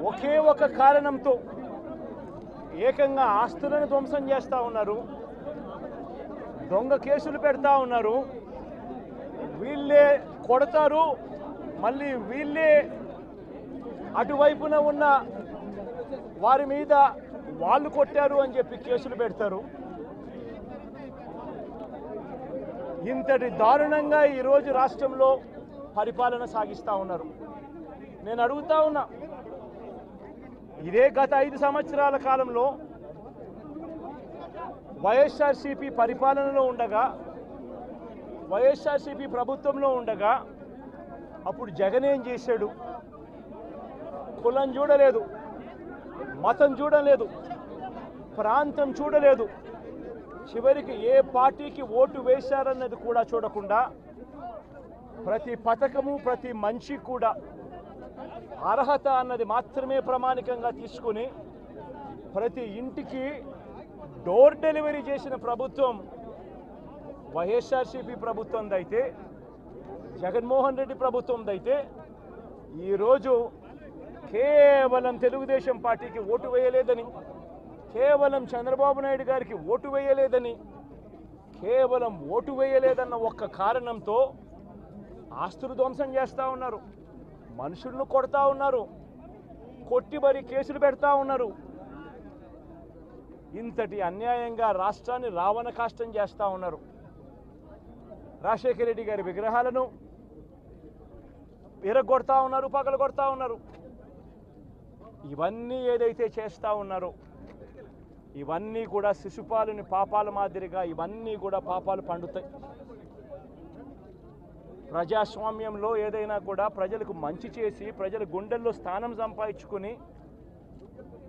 ఒకే ఒక కారణంతో ఏకంగా ఆస్తులను ధ్వంసం చేస్తూ ఉన్నారు, దొంగ కేసులు పెడతా ఉన్నారు. వీళ్ళే కొడతారు, మళ్ళీ వీళ్ళే అటువైపున ఉన్న వారి మీద వాళ్ళు కొట్టారు అని చెప్పి కేసులు పెడతారు. ఇంతటి దారుణంగా ఈరోజు రాష్ట్రంలో పరిపాలన సాగిస్తూ ఉన్నారు. నేను అడుగుతా ఉన్నా, ఇదే గత 5 సంవత్సరాల కాలంలో వైఎస్ఆర్సీపీ పరిపాలనలో ఉండగా, వైఎస్ఆర్సీపీ ప్రభుత్వంలో ఉండగా అప్పుడు జగన్ ఏం చేశాడు? కులం చూడలేదు, మతం చూడలేదు, ప్రాంతం చూడలేదు, చివరికి ఏ పార్టీకి ఓటు వేశారన్నది కూడా చూడకుండా ప్రతి పథకము, ప్రతి మనిషి కూడా అర్హత అన్నది మాత్రమే ప్రామాణికంగా తీసుకుని ప్రతి ఇంటికి డోర్ డెలివరీ చేసిన ప్రభుత్వం వైఎస్ఆర్సీపీ ప్రభుత్వందైతే, జగన్మోహన్ రెడ్డి ప్రభుత్వందైతే ఈరోజు కేవలం తెలుగుదేశం పార్టీకి ఓటు వేయలేదని, కేవలం చంద్రబాబు నాయుడు గారికి ఓటు వేయలేదని, కేవలం ఓటు వేయలేదన్న ఒక్క కారణంతో ఆస్తులు ధ్వంసం చేస్తూ ఉన్నారు, మనుషులను కొడతా ఉన్నారు, కొట్టి మరి కేసులు పెడతా ఉన్నారు. ఇంతటి అన్యాయంగా రాష్ట్రాన్ని రావణ కాష్టం చేస్తూ ఉన్నారు. రాజశేఖర రెడ్డి గారి విగ్రహాలను విరగొడతా ఉన్నారు, పగలగొడతా ఉన్నారు. ఇవన్నీ ఏదైతే చేస్తూ ఉన్నారో ఇవన్నీ కూడా శిశుపాలుని పాపాల మాదిరిగా ఇవన్నీ కూడా పాపాలు పండుతాయి. ప్రజాస్వామ్యంలో ఏదైనా కూడా ప్రజలకు మంచి చేసి ప్రజల గుండెల్లో స్థానం సంపాదించుకొని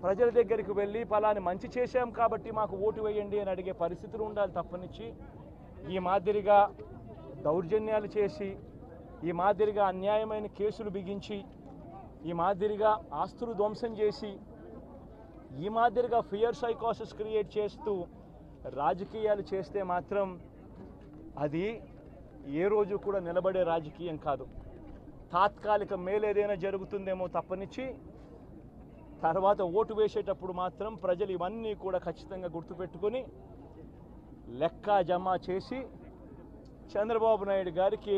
ప్రజల దగ్గరికి వెళ్ళి పలాని మంచి చేశాం కాబట్టి మాకు ఓటు వేయండి అని అడిగే పరిస్థితులు ఉండాలి తప్పనిచ్చి ఈ మాదిరిగా దౌర్జన్యాలు చేసి, ఈ మాదిరిగా అన్యాయమైన కేసులు బిగించి, ఈ మాదిరిగా ఆస్తులు ధ్వంసం చేసి, ఈ మాదిరిగా ఫియర్ సైకోసిస్ క్రియేట్ చేస్తూ రాజకీయాలు చేస్తే మాత్రం అది ఏ రోజు కూడా నిలబడే రాజకీయం కాదు. తాత్కాలిక మేలేదైనా జరుగుతుందేమో తప్పనిచ్చి తర్వాత ఓటు వేసేటప్పుడు మాత్రం ప్రజలు ఇవన్నీ కూడా ఖచ్చితంగా గుర్తుపెట్టుకొని లెక్క జమ చేసి చంద్రబాబు నాయుడు గారికి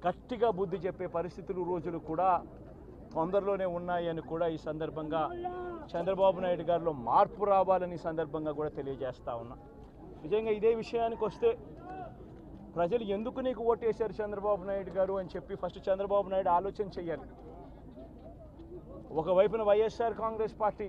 గట్టిగా బుద్ధి చెప్పే పరిస్థితులు రోజులు కూడా తొందరలోనే ఉన్నాయని కూడా ఈ సందర్భంగా చంద్రబాబు నాయుడు గారిలో మార్పు రావాలని సందర్భంగా కూడా తెలియజేస్తా ఉన్నా. నిజంగా ఇదే విషయానికి వస్తే ప్రజలు ఎందుకు నీకు ఓటేశారు చంద్రబాబు నాయుడు గారు అని చెప్పి ఫస్ట్ చంద్రబాబు నాయుడు ఆలోచన చేయాలి. ఒకవైపున వైఎస్ఆర్ కాంగ్రెస్ పార్టీ